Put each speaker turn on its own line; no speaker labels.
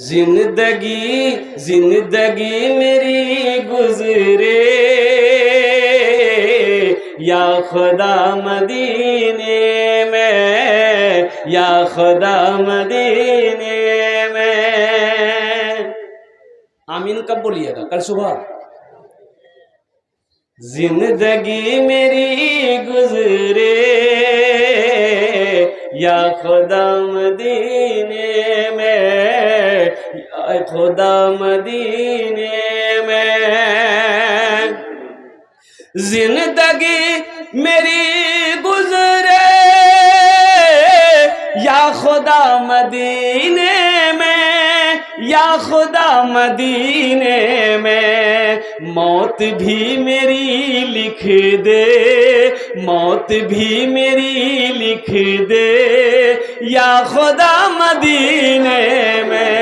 जिंदगी मेरी गुजरे या खुदा मदीने में, या खुदा मदीने में। आमीन कब बोलिएगा? कल सुबह। जिंदगी मेरी गुजरे या खुदा मदीने में, या खुदा मदीने में। जिंदगी मेरी गुजरे या खुदा मदीने में, या खुदा मदीने में। मौत भी मेरी लिख दे, मौत भी मेरी लिख दे या खुदा मदीने में।